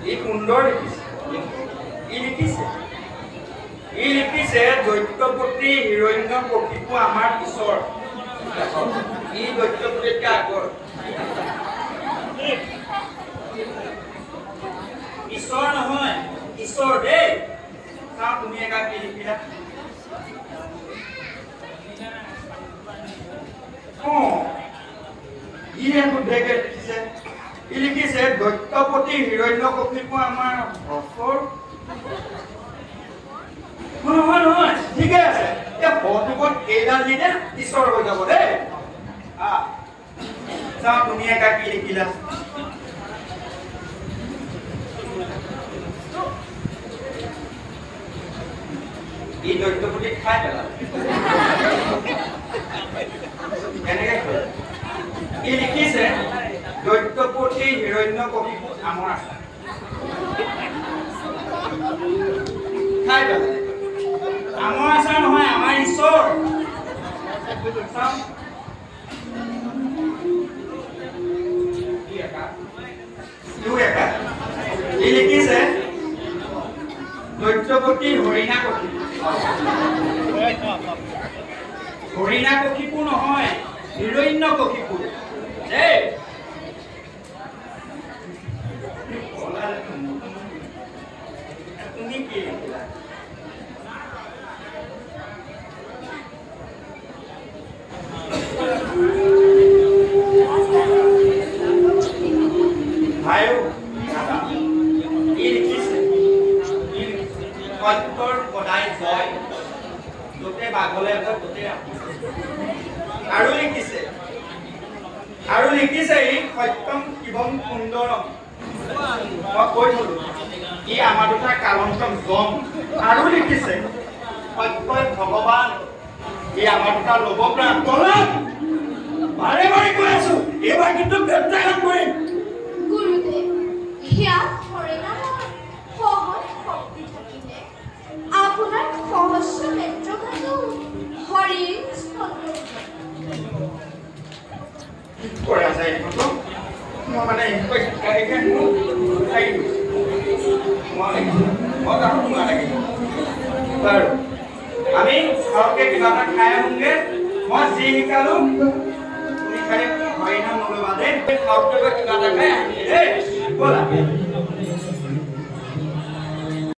ই সুন্দৰ লিখিছে ই লিখিছে দৈত্যপতি হিৰণ্য কশিপু আমাৰ ঈশ্বৰ ই দৈত্যপতিতকৈ আগৰ ঈশ্বৰ নহয় ঈশ্বৰ দেই চাওঁ তুমি একা কি লিখিলা ই একো দেখে লিখিছে ই লিখিছে দৈত্যপতি হিৰণ্য কশিপু আমাৰ ঈশ্বৰ নহয় ঠিকে আছে এতিয়া ভৌতিকত কেইডাল দিনে ঈশ্বৰ হৈ যাব দেই চাওঁ তুমি একা কি লিখিলা ই দৈত্যপতি খাই পেলাল কেনেকে ই লিখিছে দৈত্যপতি হিৰণ্য কশিপু আমৰ আচাৰ খাই পেলাল আমৰ আচাৰ নহয় আমাৰ ঈশ্বৰ ই লিখিছে দৈত্যপতি হৰিণা কশিপু হৰিণা কশিপু নহয় হিৰণ্য কশিপু দেই তুমি কি লিখিলা ভাইও ই লিখিছে সত্যৰ সদায় জয় য'তে বাঘলে ত'তে আৰু লিখিছে ই সত্যম শিৱম সুন্দৰম মই কৈ থলো ই আমাৰ দুটা কালন্তম জম আৰু লিখিছে সত্যই ভগৱান ই আমাৰ দুটা লবপ্ৰাণ তলাক বাৰে বাৰে কৈ আছো এইবাৰ কিন্তু ব্যত্যাঘাত কৰিম গুৰুদেৱ হিয়া হৰিণা সহজ শক্তি থাকিলে আপোনাৰ সহস্ৰ নেত্ৰঘাতো হৰিণ কৰা যায় মই মানে আমি ভালকে কিবা এটা খাই আহোঁগে মই যি শিকালো তুমি খালি হৰিণা নলবা দেই ভালকে কিবা এটা খাই আহিলে দেই ব'লা